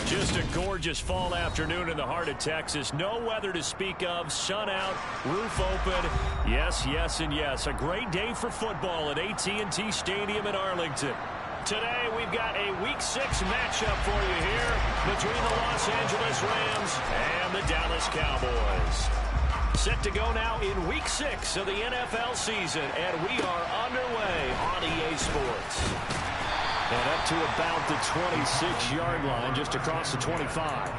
Just a gorgeous fall afternoon in the heart of Texas. No weather to speak of. Sun out, roof open. Yes, yes, and yes. A great day for football at AT&T Stadium in Arlington. Today, we've got a Week 6 matchup for you here between the Los Angeles Rams and the Dallas Cowboys. Set to go now in Week 6 of the NFL season, and we are underway on EA Sports. And up to about the 26-yard line, just across the 25.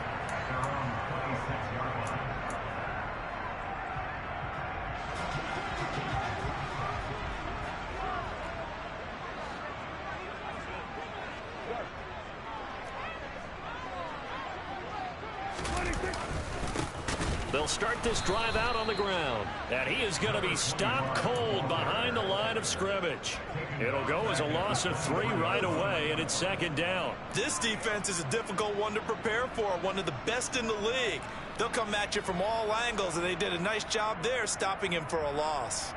They'll start this drive out on the ground. And he is going to be stopped cold behind the line of scrimmage. It'll go as a loss of 3 right away, and it's second down. This defense is a difficult one to prepare for, one of the best in the league. They'll come at you from all angles, and they did a nice job there stopping him for a loss.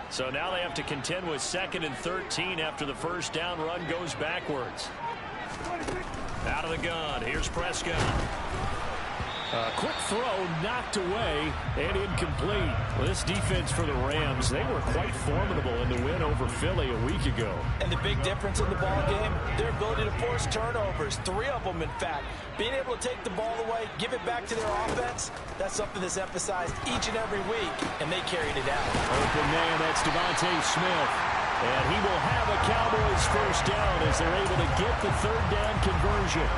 So now they have to contend with 2nd and 13 after the first down run goes backwards. Out of the gun, here's Prescott. A quick throw knocked away and incomplete. Well, this defense for the Rams, they were quite formidable in the win over Philly a week ago. And the big difference in the ball game, their ability to force turnovers, 3 of them in fact. Being able to take the ball away, give it back to their offense, that's something that's emphasized each and every week, and they carried it out. Open man, that's Devontae Smith. And he will have a Cowboys first down as they're able to get the 3rd down conversion.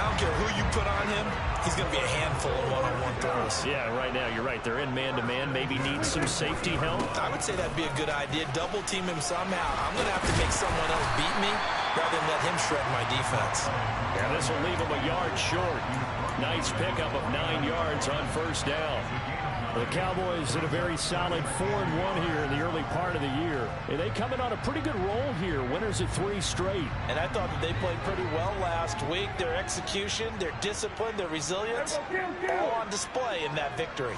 I don't care who you put on him, he's going to be a handful of one-on-one throws. Yeah, right now, you're right. They're in man-to-man. Maybe need some safety help. I would say that'd be a good idea. Double team him somehow. I'm going to have to make someone else beat me rather than let him shred my defense. Yeah, this will leave him a yard short. Nice pickup of 9 yards on first down. The Cowboys in a very solid 4-1 here in the early part of the year. And they come in on a pretty good roll here. Winners at 3 straight. And I thought that they played pretty well last week. Their execution, their discipline, their resilience, all on display in that victory.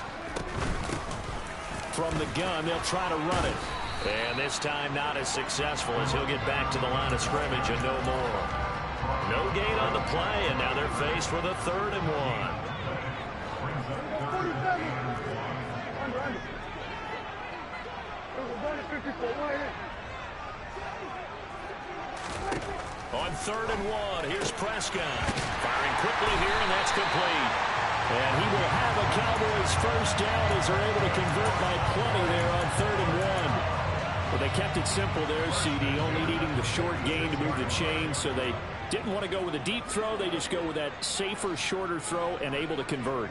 From the gun, they'll try to run it. And this time not as successful as he'll get back to the line of scrimmage and no more. No gain on the play, and now they're faced with a 3rd and 1. On 3rd and 1, here's Prescott. Firing quickly here, and that's complete. And he will have a Cowboys first down as they're able to convert by plenty there on 3rd and 1. Well, they kept it simple there, CD, only needing the short gain to move the chain, so they didn't want to go with a deep throw. They just go with that safer, shorter throw and able to convert.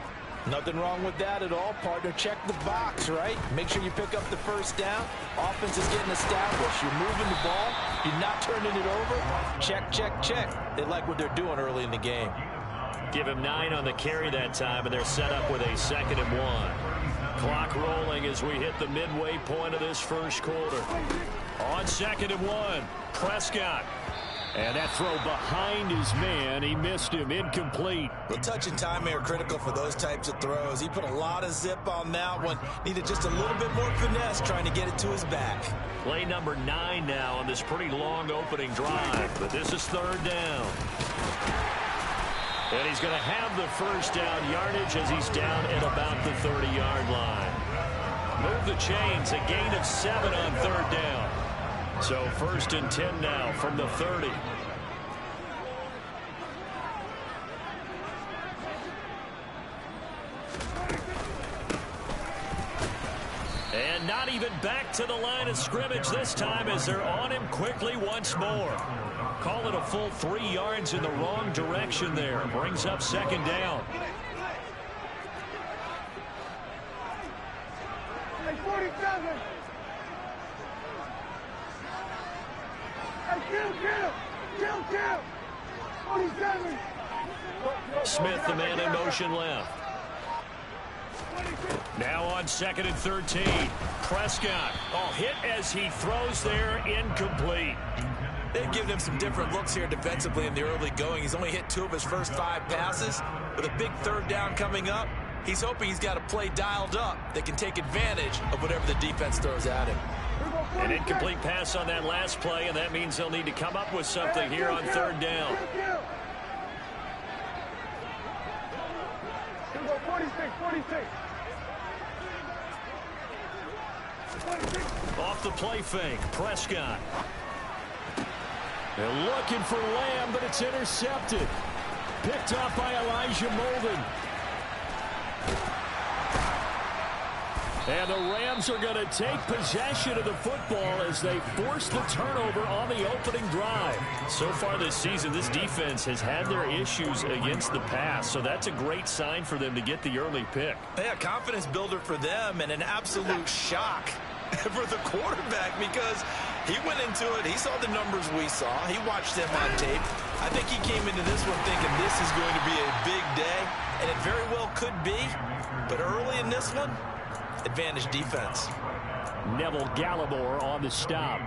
Nothing wrong with that at all, partner. Check the box, right? Make sure you pick up the first down. Offense is getting established. You're moving the ball. You're not turning it over. Check, check, check. They like what they're doing early in the game. Give him 9 on the carry that time, and they're set up with a 2nd and 1. Clock rolling as we hit the midway point of this first quarter. On 2nd and 1, Prescott. And that throw behind his man, he missed him, incomplete. Well, touch and timing are critical for those types of throws. He put a lot of zip on that one. Needed just a little bit more finesse trying to get it to his back. Play number 9 now on this pretty long opening drive, but this is 3rd down. And he's going to have the first down yardage as he's down at about the 30-yard line. Move the chains, a gain of 7 on 3rd down. So 1st and 10 now from the 30. And not even back to the line of scrimmage this time as they're on him quickly once more. Call it a full 3 yards in the wrong direction there. Brings up 2nd down. Hey, 47. Kill. 47. Smith, the man in motion left. Now on 2nd and 13. Prescott. Oh, hit as he throws there, incomplete. They've given him some different looks here defensively in the early going. He's only hit 2 of his first 5 passes. With a big third down coming up, he's hoping he's got a play dialed up that can take advantage of whatever the defense throws at him. An incomplete pass on that last play, and that means they'll need to come up with something here on third down. 46. Off the play fake, Prescott. They're looking for Lamb, but it's intercepted. Picked up by Elijah Molden. And the Rams are going to take possession of the football as they force the turnover on the opening drive. So far this season, this defense has had their issues against the pass, so that's a great sign for them to get the early pick. Yeah, confidence builder for them and an absolute shock for the quarterback because he went into it. He saw the numbers we saw. He watched them on tape. I think he came into this one thinking this is going to be a big day, and it very well could be. But early in this one, advantage defense. Neville Gallimore on the stop.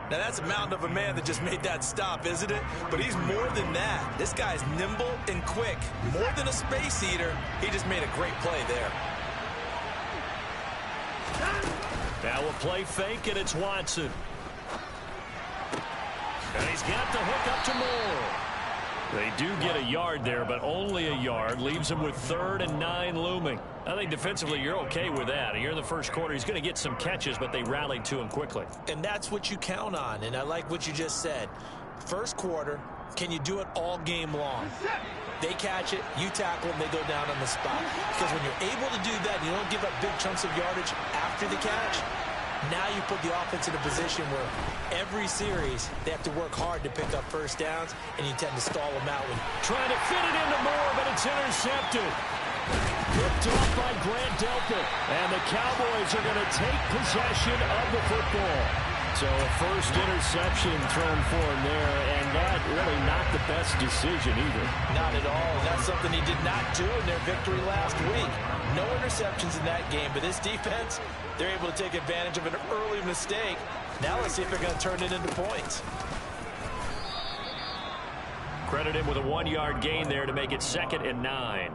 Now that's a mountain of a man that just made that stop, isn't it? But he's more than that. This guy's nimble and quick. More than a space eater. He just made a great play there. Now a play fake, and it's Watson. And he's got the hook up to Moore. They do get a yard there, but only a yard. Leaves him with 3rd and 9 looming. I think defensively you're okay with that. Here in the first quarter, he's going to get some catches, but they rallied to him quickly. And that's what you count on, and I like what you just said. First quarter, can you do it all game long? They catch it, you tackle them, they go down on the spot. Because when you're able to do that, you don't give up big chunks of yardage after the catch. Now you put the offense in a position where every series they have to work hard to pick up first downs, and you tend to stall them out. Trying to fit it into Moore, but it's intercepted. Picked off by Grant Delpit. And the Cowboys are going to take possession of the football. So a first interception thrown for him there, and that really not the best decision either. Not at all. That's something he did not do in their victory last week. No interceptions in that game, but this defense, they're able to take advantage of an early mistake. Now let's see if they're going to turn it into points. Credit him with a 1-yard gain there to make it 2nd and 9.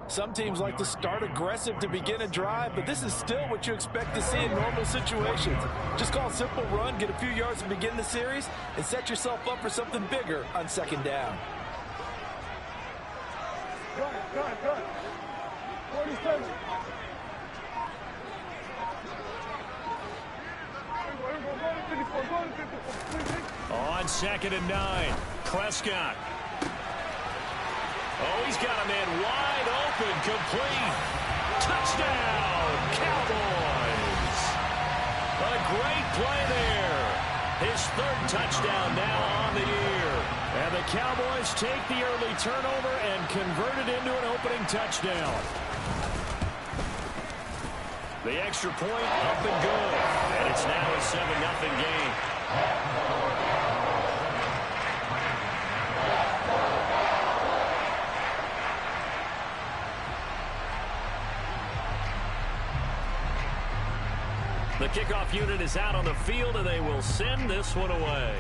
Some teams like to start aggressive to begin a drive, but this is still what you expect to see in normal situations. Just call a simple run, get a few yards to begin the series, and set yourself up for something bigger on 2nd down. Go. 47. On 2nd and 9, Prescott. Oh, he's got a man wide open, complete. Touchdown, Cowboys. A great play there. His 3rd touchdown now on the year. And the Cowboys take the early turnover and convert it into an opening touchdown. The extra point up and good. And it's now a 7-0 game. The kickoff unit is out on the field, and they will send this one away.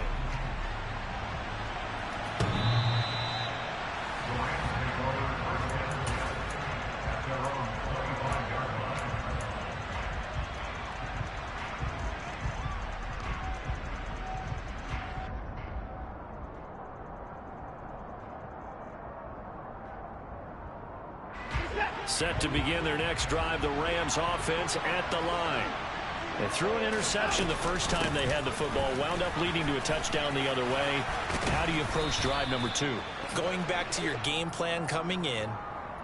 Set to begin their next drive, the Rams offense at the line. They threw an interception the first time they had the football, wound up leading to a touchdown the other way. How do you approach drive number 2? Going back to your game plan coming in,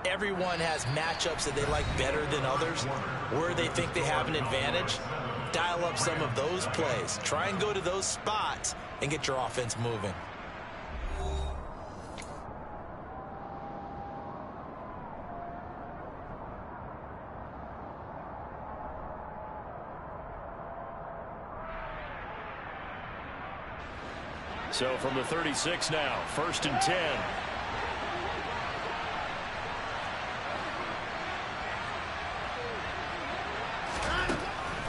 everyone has matchups that they like better than others, where they think they have an advantage. Dial up some of those plays. Try and go to those spots and get your offense moving. So from the 36 now, 1st and 10.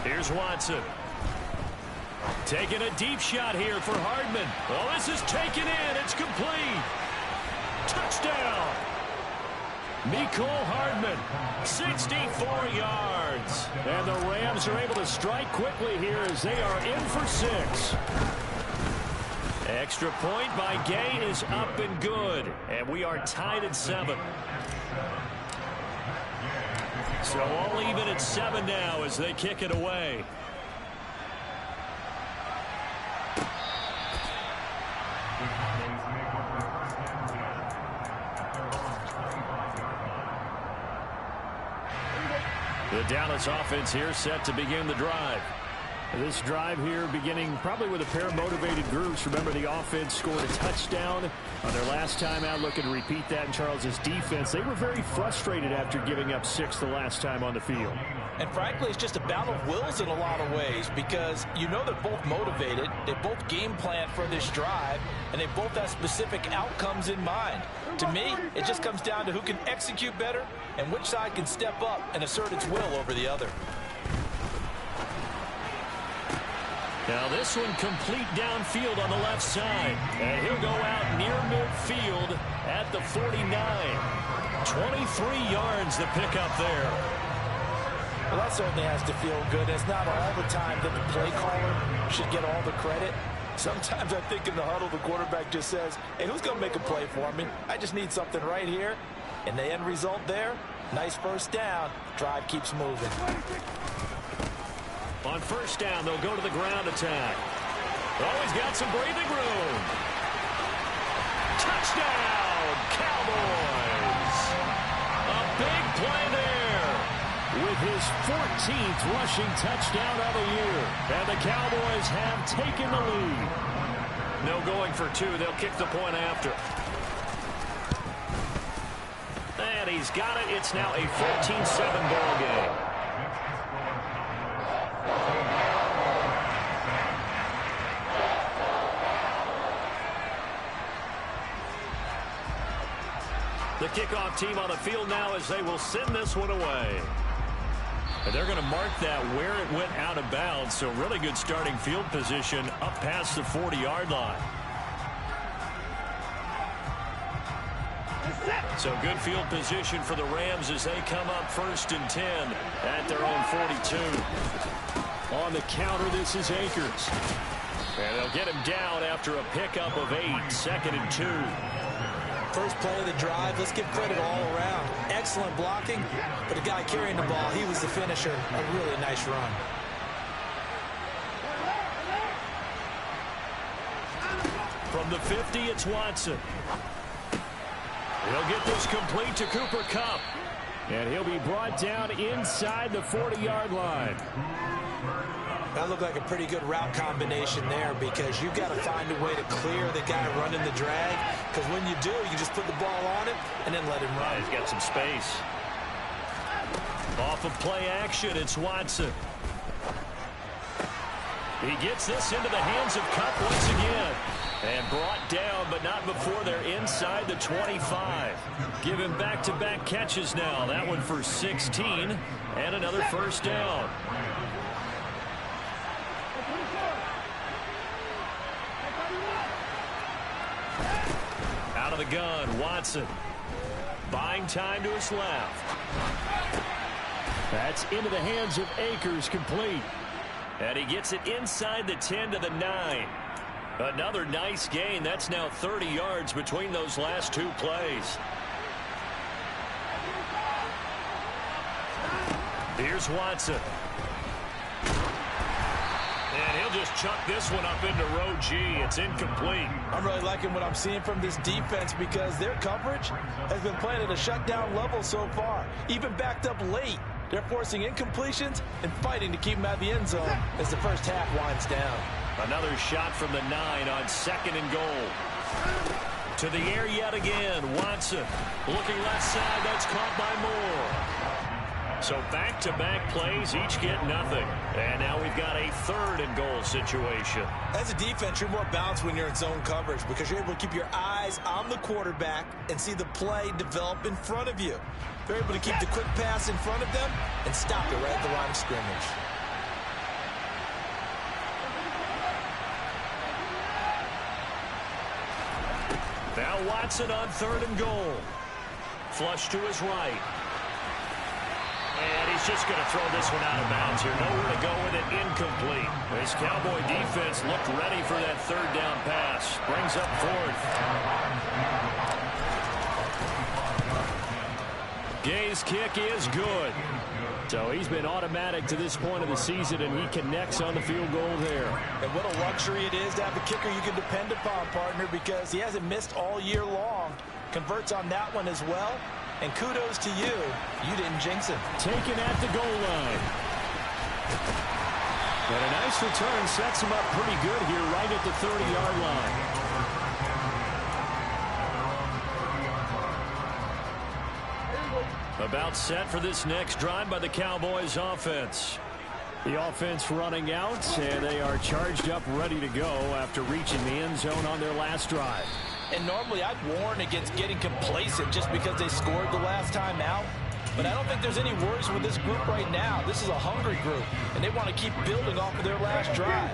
Here's Watson. Taking a deep shot here for Hardman. Oh, this is taken in. It's complete. Touchdown. Mecole Hardman, 64 yards. And the Rams are able to strike quickly here as they are in for 6. Extra point by Gay is up and good. And we are tied at 7. So all even at 7 now as they kick it away. The Dallas offense here set to begin the drive. This drive here beginning probably with a pair of motivated groups. Remember, the offense scored a touchdown on their last time out. Looking to repeat that in Charles's defense. They were very frustrated after giving up 6 the last time on the field. And frankly, it's just a battle of wills in a lot of ways because you know they're both motivated. They both game plan for this drive, and they both have specific outcomes in mind. To me, it just comes down to who can execute better and which side can step up and assert its will over the other. Now this one complete downfield on the left side. And he'll go out near midfield at the 49. 23 yards to pick up there. Well, that certainly has to feel good. It's not all the time that the play caller should get all the credit. Sometimes I think in the huddle, the quarterback just says, hey, who's going to make a play for me? I just need something right here. And the end result there, nice first down. Drive keeps moving. On first down, they'll go to the ground attack. Oh, he's got some breathing room. Touchdown, Cowboys. A big play there with his 14th rushing touchdown of the year. And the Cowboys have taken the lead. No going for 2. They'll kick the point after. And he's got it. It's now a 14-7 ball game. The kickoff team on the field now as they will send this one away. And they're going to mark that where it went out of bounds. So really good starting field position up past the 40-yard line. So good field position for the Rams as they come up 1st and 10 at their own 42. On the counter, this is Akers. And they'll get him down after a pickup of 8, 2nd and 2. First play of the drive, let's give credit all around. Excellent blocking, but the guy carrying the ball, he was the finisher. A really nice run. From the 50, it's Watson. He'll get this complete to Cooper Kupp. And he'll be brought down inside the 40-yard line. That looked like a pretty good route combination there because you've got to find a way to clear the guy running the drag. Because when you do, you just put the ball on him and then let him run. He's got some space. Off of play action, it's Watson. He gets this into the hands of Kupp once again. And brought down, but not before they're inside the 25. Give him back-to-back catches now. That one for 16 and another first down. Out of the gun, Watson. Buying time to his left. That's into the hands of Akers, complete. And he gets it inside the 10 to the 9. Another nice gain. That's now 30 yards between those last 2 plays. Here's Watson. And he'll just chuck this one up into row G. It's incomplete. I'm really liking what I'm seeing from this defense because their coverage has been playing at a shutdown level so far. Even backed up late. They're forcing incompletions and fighting to keep them out of the end zone as the first half winds down. Another shot from the 9 on 2nd and goal. To the air yet again. Watson looking left side. That's caught by Moore. So back-to-back plays, each get nothing. And now we've got a 3rd and goal situation. As a defense, you're more balanced when you're in zone coverage because you're able to keep your eyes on the quarterback and see the play develop in front of you. They're able to keep the quick pass in front of them and stop it right at the line of scrimmage. Now Watson on 3rd and goal. flush to his right. And he's just going to throw this one out of bounds here. Nowhere to go with it. Incomplete. This Cowboy defense looked ready for that third down pass. Brings up fourth. Gay's kick is good. So he's been automatic to this point of the season, and he connects on the field goal there. And what a luxury it is to have a kicker you can depend upon, partner, because he hasn't missed all year long. Converts on that one as well. And kudos to you. You didn't jinx him. Taken at the goal line. And a nice return sets him up pretty good here right at the 30-yard line. About set for this next drive by the Cowboys offense. The offense running out, and they are charged up, ready to go after reaching the end zone on their last drive. And normally I'd warn against getting complacent just because they scored the last time out. But I don't think there's any worries with this group right now. This is a hungry group, and they want to keep building off of their last drive.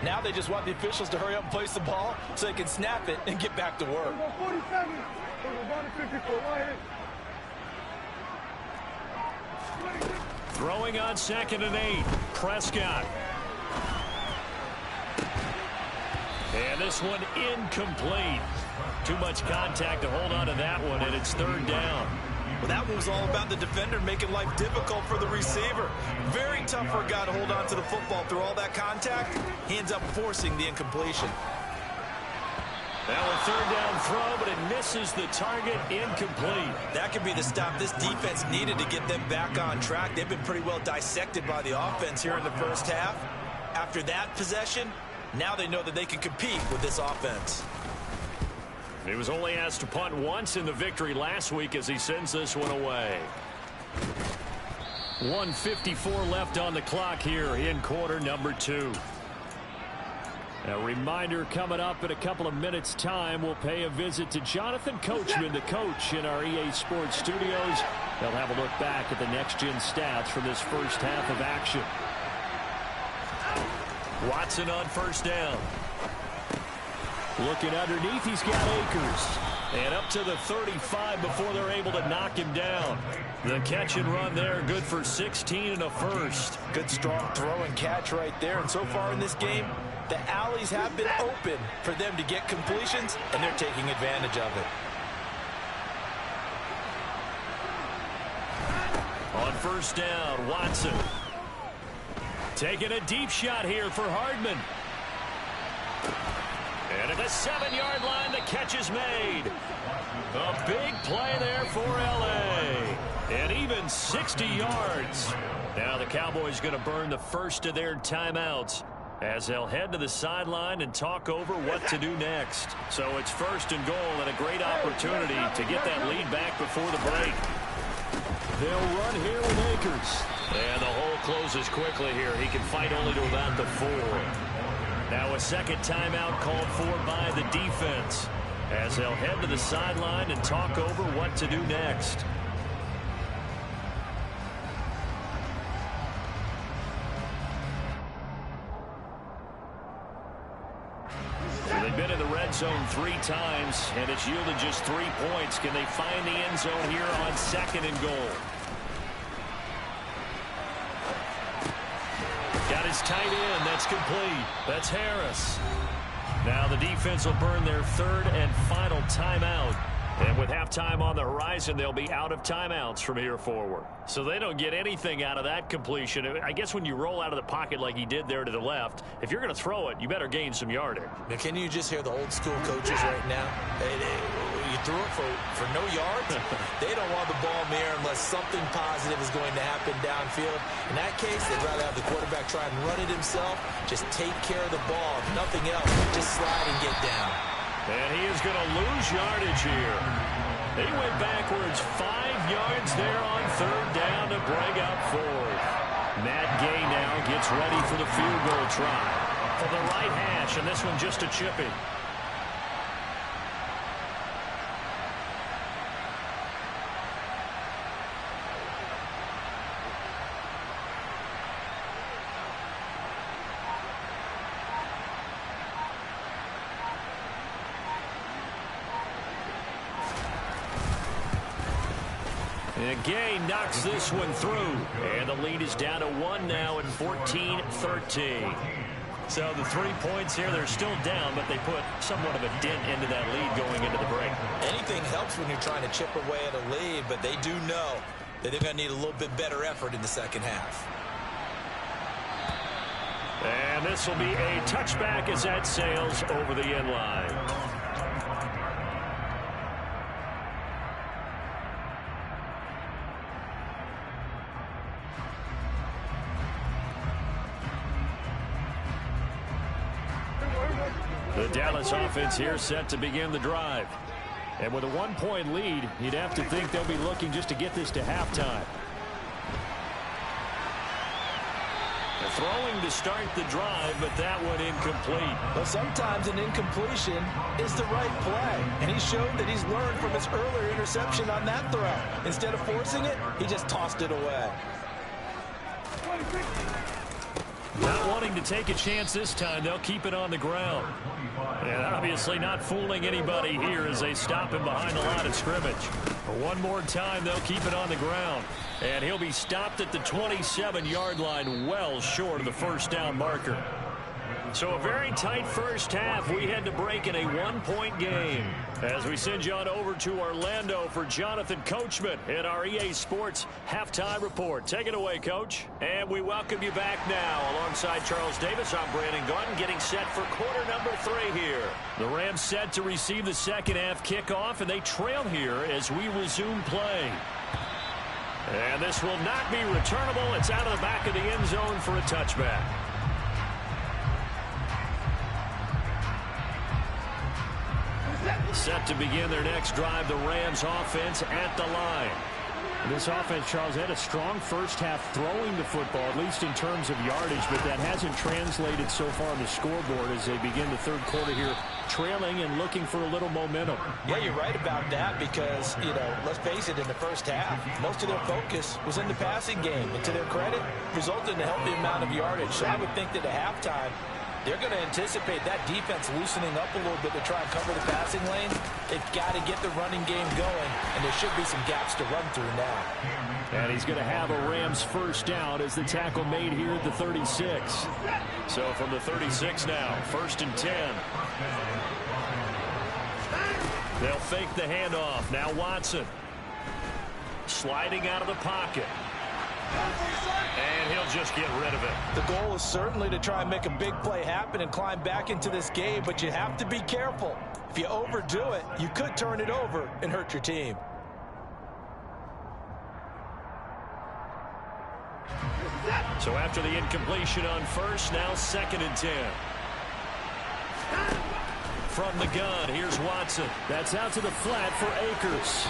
Now they just want the officials to hurry up and place the ball so they can snap it and get back to work. 47. Throwing on 2nd and 8. Prescott. And this one incomplete. Too much contact to hold on to that one, and it's 3rd down. Well, that one was all about the defender making life difficult for the receiver. Very tough for a guy to hold on to the football through all that contact. He ends up forcing the incompletion. Now a 3rd down throw, but it misses the target. Incomplete. That could be the stop this defense needed to get them back on track. They've been pretty well dissected by the offense here in the first half. After that possession, now they know that they can compete with this offense. He was only asked to punt once in the victory last week as he sends this one away. 1:54 left on the clock here in quarter number 2. A reminder, coming up in a couple of minutes' time, we'll pay a visit to Jonathan Coachman, the coach in our EA Sports studios. They'll have a look back at the next-gen stats from this first half of action. Watson on 1st down. Looking underneath, he's got Akers. And up to the 35 before they're able to knock him down. The catch and run there, good for 16 and a first. Good strong throw and catch right there. And so far in this game, the alleys have been open for them to get completions, and they're taking advantage of it. On 1st down, Watson. Taking a deep shot here for Hardman. And at the 7-yard line, the catch is made. A big play there for L.A. And even 60 yards. Now the Cowboys going to burn the first of their timeouts as they'll head to the sideline and talk over what to do next. So it's 1st and goal, and a great opportunity to get that lead back before the break. They'll run here with Akers. And the hole closes quickly here. He can fight only to about the 4. Now a second timeout called for by the defense as they'll head to the sideline and talk over what to do next. So they've been in the red zone 3 times, and it's yielded just 3 points. Can they find the end zone here on 2nd and goal? Got his tight end. That's complete. That's Harris. Now the defense will burn their 3rd and final timeout. And with halftime on the horizon, they'll be out of timeouts from here forward. So they don't get anything out of that completion. I guess when you roll out of the pocket like he did there to the left, if you're going to throw it, you better gain some yardage. Now, can you just hear the old school coaches right now? You threw it for no yards? They don't want the ball in the air unless something positive is going to happen downfield. In that case, they'd rather have the quarterback try and run it himself. Just take care of the ball. If nothing else, just slide and get down. And he is going to lose yardage here. He went backwards 5 yards there on 3rd down to bring up 4th. Matt Gay now gets ready for the field goal try. For the right hash, and this one just a chipping. And Gay knocks this one through. And the lead is down to 1 now at 14-13. So the 3 points here, they're still down, but they put somewhat of a dent into that lead going into the break. Anything helps when you're trying to chip away at a lead, but they do know that they're going to need a little bit better effort in the second half. And this will be a touchback as that sails over the end line. The Dallas offense here set to begin the drive. And with a 1-point lead, you'd have to think they'll be looking just to get this to halftime. Throwing to start the drive, but that one incomplete. Well, sometimes an incompletion is the right play, and he showed that he's learned from his earlier interception on that throw. Instead of forcing it, he just tossed it away. Not wanting to take a chance this time, they'll keep it on the ground. And obviously not fooling anybody here as they stop him behind the line of scrimmage. For one more time, they'll keep it on the ground. And he'll be stopped at the 27-yard line, well short of the first down marker. So a very tight first half. We head to break in a 1-point game. As we send you on over to Orlando for Jonathan Coachman in our EA Sports Halftime Report. Take it away, Coach. And we welcome you back now. Alongside Charles Davis, I'm Brandon Gaudin, getting set for quarter number 3 here. The Rams set to receive the second half kickoff, and they trail here as we resume play. And this will not be returnable. It's out of the back of the end zone for a touchback. Set to begin their next drive, the Rams offense at the line. This offense, Charles, had a strong first half throwing the football, at least in terms of yardage, but that hasn't translated so far on the scoreboard as they begin the third quarter here, trailing and looking for a little momentum. Yeah, you're right about that because, let's face it, in the first half, most of their focus was in the passing game. And to their credit, resulted in a healthy amount of yardage. So I would think that at halftime, they're going to anticipate that defense loosening up a little bit to try and cover the passing lanes. They've got to get the running game going, and there should be some gaps to run through now. And he's going to have a Rams first down as the tackle made here at the 36. So from the 36 now, 1st and 10. They'll fake the handoff. Now Watson sliding out of the pocket. And he'll just get rid of it. The goal is certainly to try and make a big play happen and climb back into this game, but you have to be careful. If you overdo it, you could turn it over and hurt your team. So after the incompletion on first, now 2nd and 10. From the gun, here's Watson. That's out to the flat for Akers.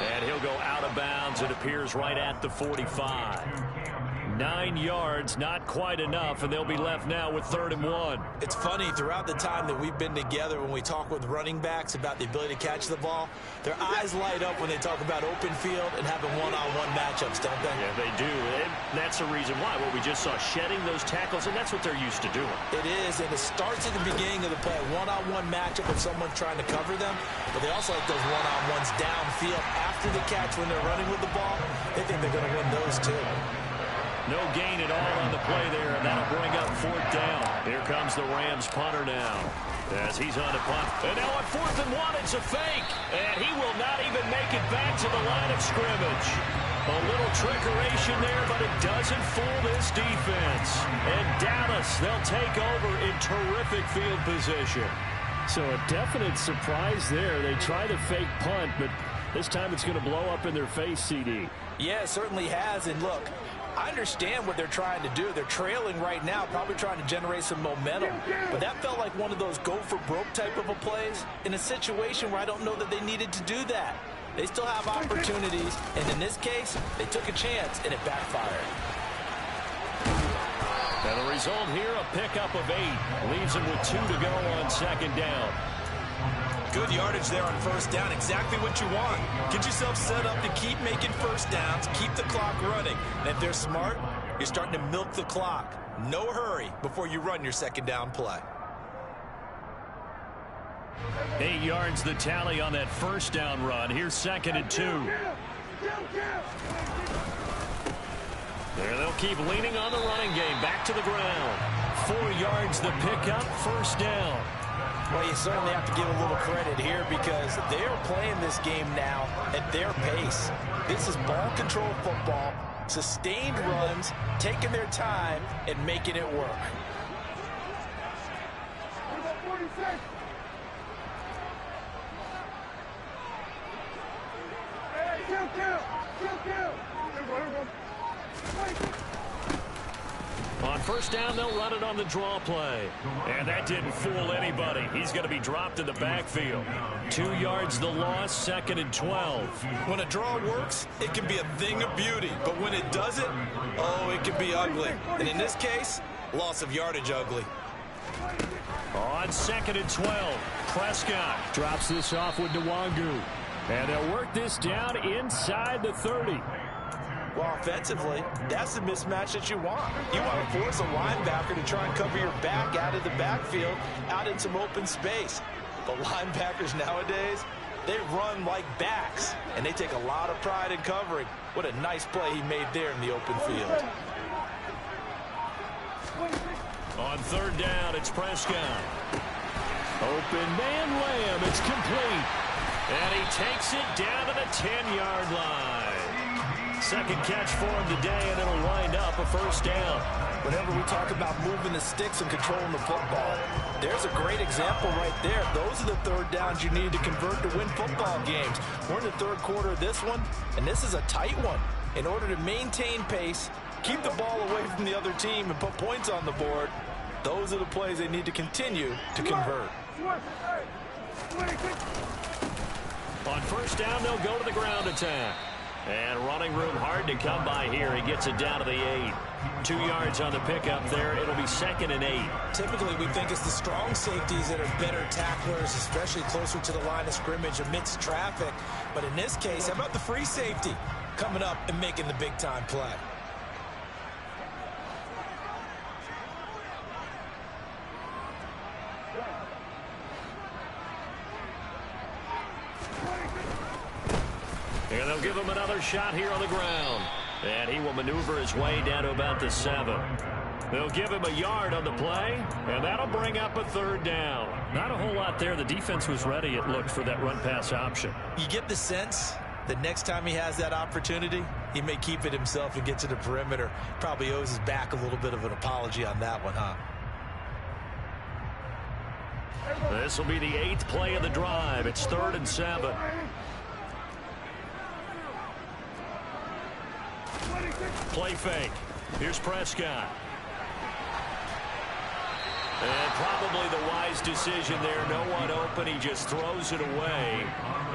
And he'll go out of bounds. It appears right at the 45. 9 yards, not quite enough, and they'll be left now with 3rd and 1. It's funny, throughout the time that we've been together, when we talk with running backs about the ability to catch the ball, their eyes light up when they talk about open field and having one-on-one matchups, don't they? Yeah, they do. And that's the reason why. What we just saw, shedding those tackles, and that's what they're used to doing. It is, and it starts at the beginning of the play. One-on-one matchup with someone trying to cover them, but they also like those one-on-ones downfield after the catch when they're running with the ball. They think they're going to win those, too. No gain at all on the play there, and that'll bring up 4th down. Here comes the Rams punter now as he's on a punt. And now on 4th and 1, it's a fake. And he will not even make it back to the line of scrimmage. A little trickeration there, but it doesn't fool this defense. And Dallas, they'll take over in terrific field position. So a definite surprise there. They try the fake punt, but this time it's going to blow up in their face, CD. Yeah, it certainly has. And look, I understand what they're trying to do. They're trailing right now, probably trying to generate some momentum. But that felt like one of those go-for-broke type of a plays in a situation where I don't know that they needed to do that. They still have opportunities, and in this case, they took a chance, and it backfired. And the result here, a pickup of 8. Leaves them with 2 to go on 2nd down. Good yardage there on 1st down. Exactly what you want. Get yourself set up to keep making 1st downs, keep the clock running. And if they're smart, you're starting to milk the clock. No hurry before you run your 2nd down play. 8 yards the tally on that 1st down run. Here's 2nd and 2. There they'll keep leaning on the running game. Back to the ground. 4 yards the pickup, first down. Well, you certainly have to give a little credit here because they are playing this game now at their pace. This is ball control football, sustained runs, taking their time, and making it work. On first down, they'll run it on the draw play. And that didn't fool anybody. He's going to be dropped in the backfield. 2 yards the loss, 2nd and 12. When a draw works, it can be a thing of beauty. But when it doesn't, oh, it can be ugly. And in this case, loss of yardage ugly. On 2nd and 12, Prescott drops this off with Nwangu. And they'll work this down inside the 30. Well, offensively, that's the mismatch that you want. You want to force a linebacker to try and cover your back out of the backfield, out in some open space. But linebackers nowadays, they run like backs, and they take a lot of pride in covering. What a nice play he made there in the open field. On 3rd down, it's Prescott. Open man Lamb, it's complete. And he takes it down to the 10-yard line. 2nd catch for him today, and it'll wind up a first down. Whenever we talk about moving the sticks and controlling the football, there's a great example right there. Those are the 3rd downs you need to convert to win football games. We're in the 3rd quarter of this one, and this is a tight one. In order to maintain pace, keep the ball away from the other team, and put points on the board, those are the plays they need to continue to convert. On first down, they'll go to the ground attack. And running room hard to come by here. He gets it down to the 8. 2 yards on the pickup there. It'll be 2nd and 8. Typically, we think it's the strong safeties that are better tacklers, especially closer to the line of scrimmage amidst traffic. But in this case, how about the free safety coming up and making the big-time play? And they'll give him another shot here on the ground. And he will maneuver his way down to about the 7. They'll give him a yard on the play, and that'll bring up a 3rd down. Not a whole lot there. The defense was ready, it looked, for that run-pass option. You get the sense that next time he has that opportunity, he may keep it himself and get to the perimeter. Probably owes his back a little bit of an apology on that one, huh? This will be the 8th play of the drive. It's 3rd and 7. Play fake. Here's Prescott. And probably the wise decision there. No one open. He just throws it away.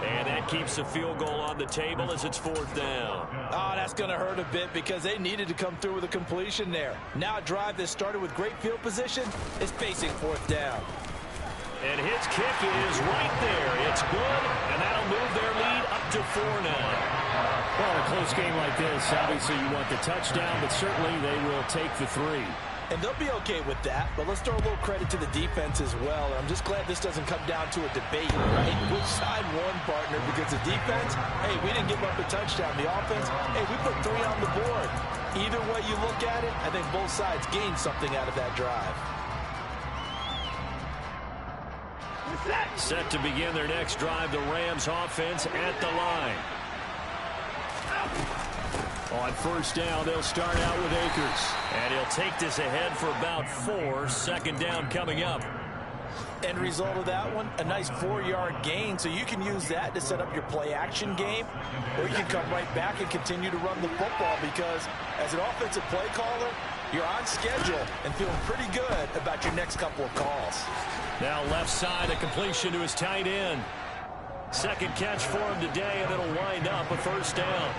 And that keeps the field goal on the table as it's 4th down. Oh, that's going to hurt a bit because they needed to come through with a completion there. Now a drive that started with great field position is facing 4th down. And his kick is right there. It's good, and that'll move their lead up to 4 now. Well, in a close game like this, obviously you want the touchdown, but certainly they will take the 3. And they'll be okay with that, but let's throw a little credit to the defense as well. I'm just glad this doesn't come down to a debate, right? Which side won, partner? Because the defense, hey, we didn't give up a touchdown. The offense, hey, we put 3 on the board. Either way you look at it, I think both sides gained something out of that drive. Set to begin their next drive, the Rams offense at the line. On first down, they'll start out with Akers. And he'll take this ahead for about 4. 2nd down coming up. End result of that one, a nice 4-yard gain. So you can use that to set up your play-action game, or you can come right back and continue to run the football because as an offensive play caller, you're on schedule and feeling pretty good about your next couple of calls. Now left side, a completion to his tight end. 2nd catch for him today, and it'll wind up a 1st down.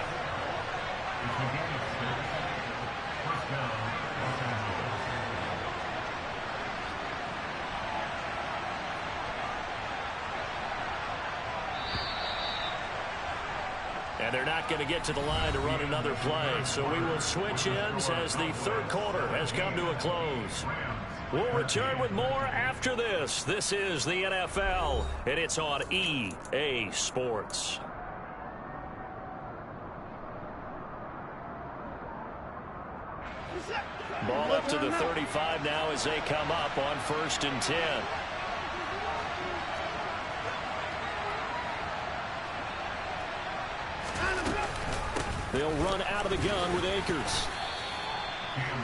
And they're not going to get to the line to run another play. So we will switch ends as the 3rd quarter has come to a close. We'll return with more after this. This is the NFL, and it's on EA Sports. Ball up to the 35 now as they come up on 1st and 10. They'll run out of the gun with Akers.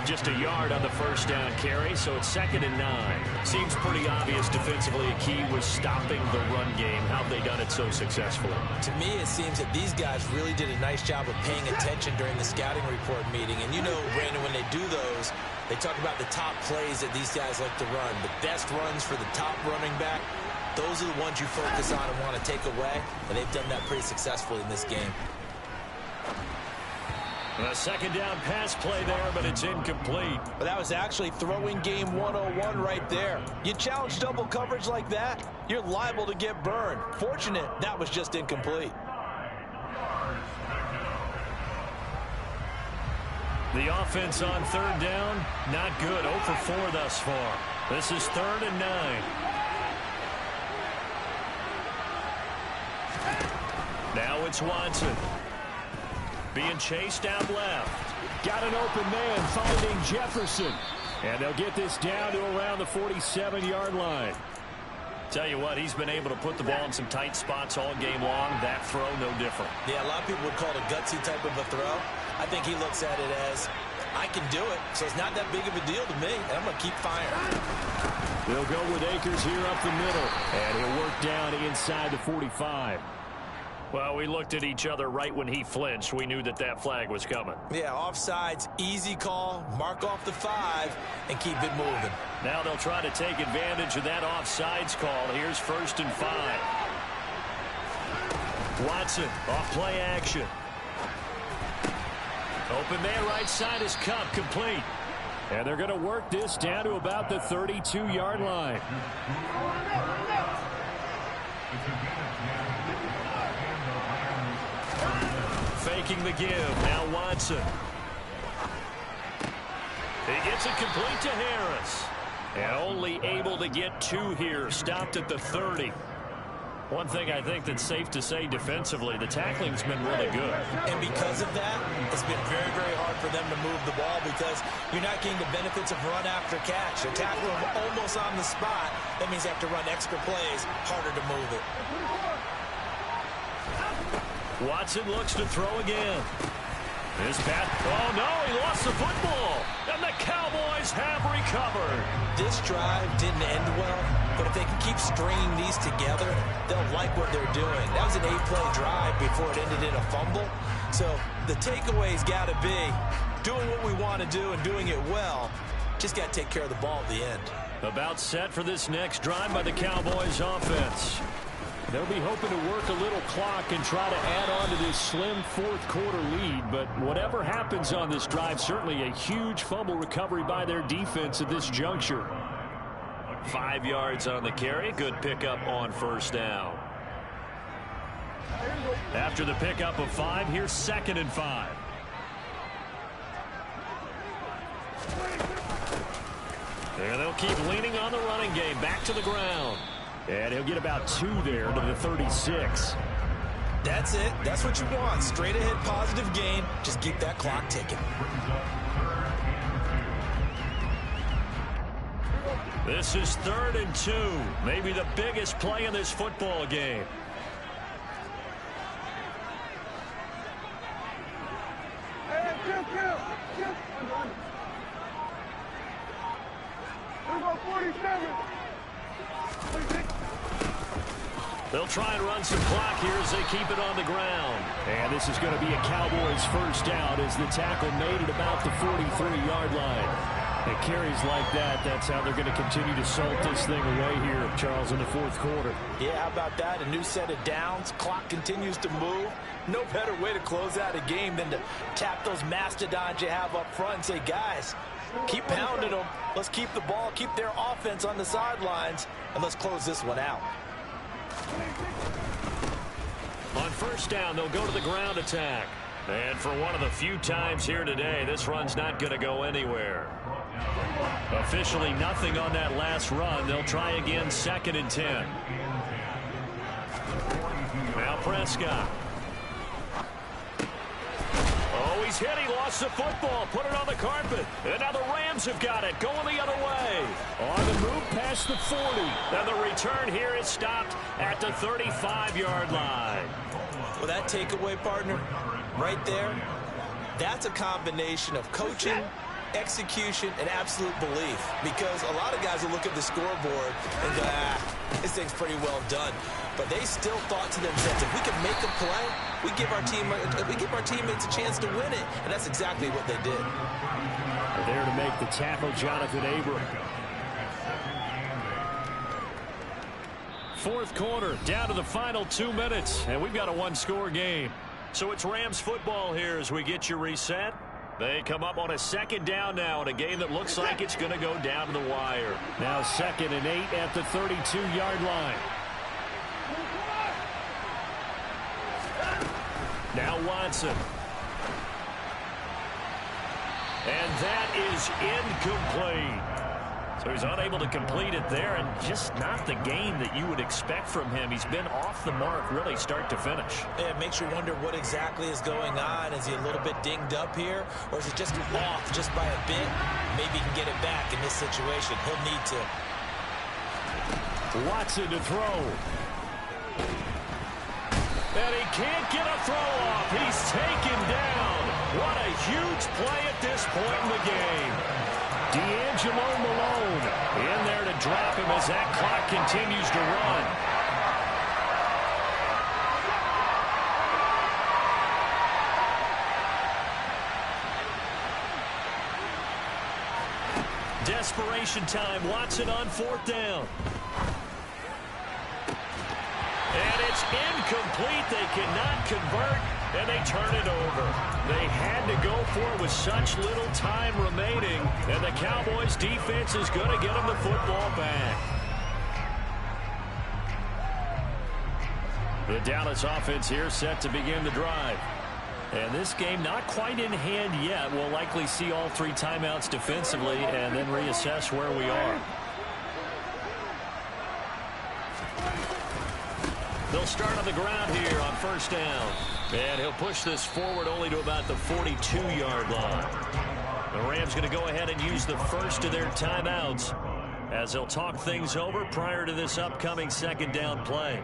Just a yard on the 1st down carry, so it's 2nd and 9. Seems pretty obvious defensively a key was stopping the run game. How have they done it so successfully? To me, it seems that these guys really did a nice job of paying attention during the scouting report meeting. And you know, Brandon, when they do those, they talk about the top plays that these guys like to run. The best runs for the top running back, those are the ones you focus on and want to take away. And they've done that pretty successfully in this game. A 2nd down pass play there, but it's incomplete. But that was actually throwing game 101 right there. You challenge double coverage like that, you're liable to get burned. Fortunate, that was just incomplete. The offense on 3rd down, not good. 0 for 4 thus far. This is 3rd and 9. Now it's Watson. Being chased out left. Got an open man finding Jefferson. And they'll get this down to around the 47-yard line. Tell you what, he's been able to put the ball in some tight spots all game long. That throw, no different. Yeah, a lot of people would call it a gutsy type of a throw. I think he looks at it as, I can do it, so it's not that big of a deal to me, and I'm going to keep firing. They'll go with Akers here up the middle. And he'll work down inside the 45. Well, we looked at each other right when he flinched. We knew that that flag was coming. Yeah, offsides, easy call, mark off the 5, and keep it moving. Now they'll try to take advantage of that offsides call. Here's 1st and 5. Watson, off play action. Open man right side is Cup, complete. And they're going to work this down to about the 32-yard line. Faking the give. Now Watson. He gets it complete to Harris. And only able to get 2 here. Stopped at the 30. One thing I think that's safe to say defensively, the tackling's been really good. And because of that, it's been very, very hard for them to move the ball because you're not getting the benefits of run after catch. They're tackling them almost on the spot. That means they have to run extra plays, harder to move it. Watson looks to throw again. His pass. Oh, no, he lost the football. And the Cowboys have recovered. This drive didn't end well, but if they can keep stringing these together, they'll like what they're doing. That was an 8-play drive before it ended in a fumble. So the takeaway's got to be doing what we want to do and doing it well. Just got to take care of the ball at the end. About set for this next drive by the Cowboys offense. They'll be hoping to work a little clock and try to add on to this slim 4th quarter lead. But whatever happens on this drive, certainly a huge fumble recovery by their defense at this juncture. 5 yards on the carry. Good pickup on 1st down. After the pickup of 5, here's 2nd and 5. And they'll keep leaning on the running game. Back to the ground. And he'll get about 2 there to the 36. That's it. That's what you want. Straight ahead positive gain. Just keep that clock ticking. This is 3rd and 2. Maybe the biggest play in this football game. Hey, kill. We go 47. They'll try and run some clock here as they keep it on the ground. And this is going to be a Cowboys 1st down as the tackle made at about the 43-yard line. It carries like that. That's how they're going to continue to salt this thing away here, Charles, in the 4th quarter. Yeah, how about that? A new set of downs. Clock continues to move. No better way to close out a game than to tap those mastodons you have up front and say, guys, keep pounding them. Let's keep the ball, keep their offense on the sidelines, and let's close this one out. On 1st down, they'll go to the ground attack. And for one of the few times here today, this run's not going to go anywhere. Officially nothing on that last run. They'll try again 2nd and 10. Now Prescott. Oh, he's He's hit. He lost the football. Put it on the carpet. And now the Rams have got it. Going the other way. On the move past the 40. And the return here is stopped at the 35-yard line. Well, that takeaway, partner, right there, that's a combination of coaching, execution, and absolute belief. Because a lot of guys will look at the scoreboard and go, this thing's pretty well done. But they still thought to themselves, if we can make a play, we give our teammates a chance to win it. And that's exactly what they did. There to make the tackle, Jonathan Abram. Fourth quarter, down to the final 2 minutes, and we've got a one-score game. So it's Rams football here as we get you reset. They come up on a second down now in a game that looks like it's going to go down to the wire. Now 2nd and 8 at the 32-yard line. Now Watson. And that is incomplete. So he's unable to complete it there, and just not the game that you would expect from him. He's been off the mark really start to finish. Yeah, it makes you wonder what exactly is going on. Is he a little bit dinged up here, or is it just off just by a bit? Maybe he can get it back in this situation. He'll need to. Watson to throw. And he can't get a throw off. He's taken down. What a huge play at this point in the game. D'Angelo Malone in there to drop him as that clock continues to run. Desperation time. Watson on 4th down. And it's incomplete. They cannot convert, and they turn it over. They had to go for it with such little time remaining, and the Cowboys' defense is going to get them the football back. The Dallas offense here set to begin the drive. And this game not quite in hand yet. We'll likely see all 3 timeouts defensively and then reassess where we are. They'll start on the ground here on 1st down. And he'll push this forward only to about the 42-yard line. The Rams going to go ahead and use the first of their timeouts as they'll talk things over prior to this upcoming 2nd down play.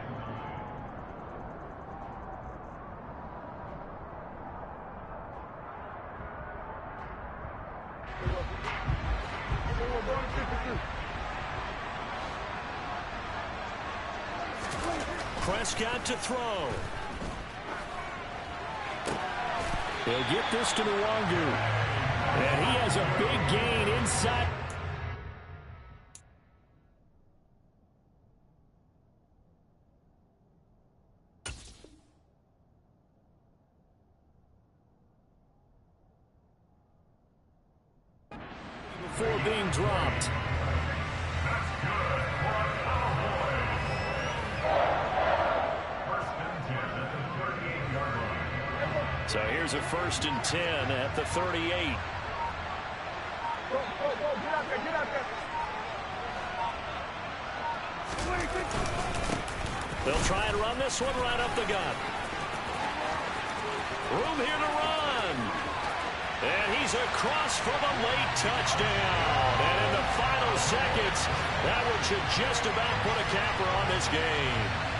Prescott to throw. He'll get this to Nwangu. And he has a big gain inside. Before being dropped. So here's a 1st and 10 at the 38. Go, get out there, get out there. They'll try and run this one right up the gut. Room here to run. And he's across for the late touchdown. And in the final seconds, that one should just about put a capper on this game.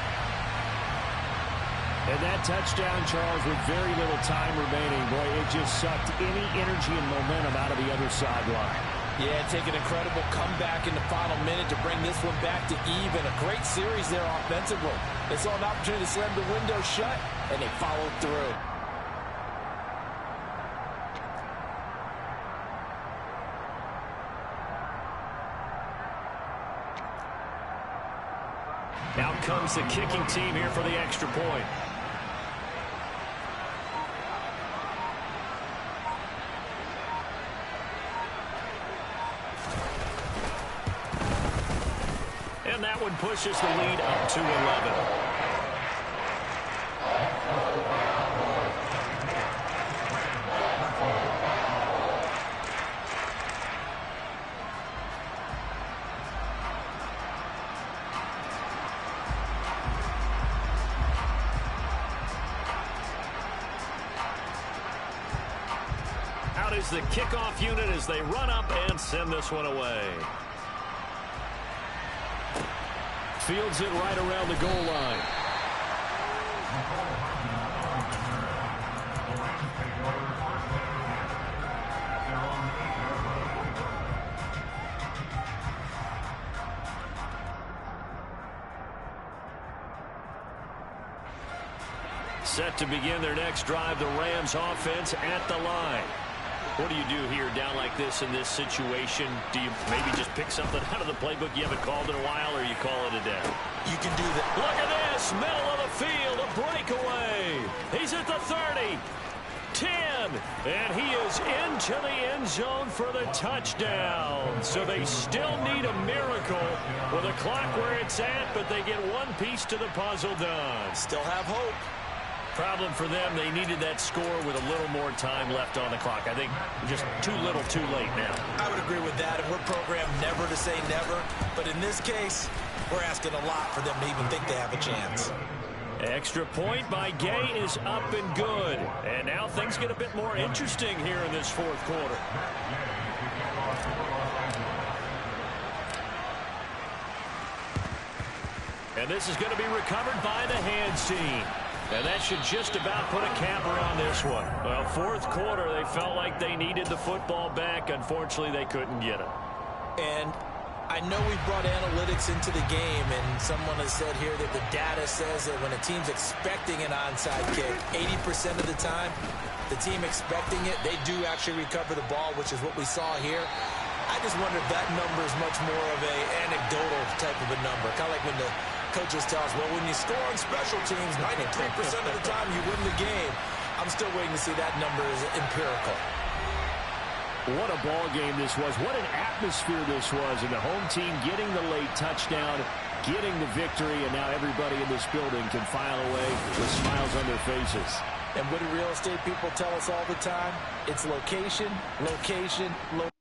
And that touchdown, Charles, with very little time remaining, boy, it just sucked any energy and momentum out of the other sideline. Yeah, take an incredible comeback in the final minute to bring this one back to even. A great series there offensively. They saw an opportunity to slam the window shut, and they followed through. Out comes the kicking team here for the extra point. And that one pushes the lead up to 11. out is the kickoff unit as they run up and send this one away. Fields it right around the goal line. Set to begin their next drive, the Rams offense at the line. What do you do here down like this in this situation? Do you maybe just pick something out of the playbook you haven't called in a while, or you call it a day? You can do that. Look at this, middle of the field, a breakaway. He's at the 30, 10, and he is into the end zone for the touchdown. So they still need a miracle with a clock where it's at, but they get one piece to the puzzle done. Still have hope. Problem for them, they needed that score with a little more time left on the clock. I think just too little, too late now. I would agree with that, and we're programmed never to say never. But in this case, we're asking a lot for them to even think they have a chance. Extra point by Gay is up and good. And now things get a bit more interesting here in this fourth quarter. And this is going to be recovered by the hands team. And that should just about put a capper on this one. Well, fourth quarter, they felt like they needed the football back. Unfortunately, they couldn't get it. And I know we've brought analytics into the game, and someone has said here that the data says that when a team's expecting an onside kick, 80% of the time, the team expecting it, they do actually recover the ball, which is what we saw here. I just wonder if that number is much more of a anecdotal type of a number. Kind of like when the coaches tell us, well, when you score on special teams, 93% of the time you win the game. I'm still waiting to see that number is empirical. What a ball game this was. What an atmosphere this was. And the home team getting the late touchdown, getting the victory, and now everybody in this building can file away with smiles on their faces. And what do real estate people tell us all the time? It's location, location, location.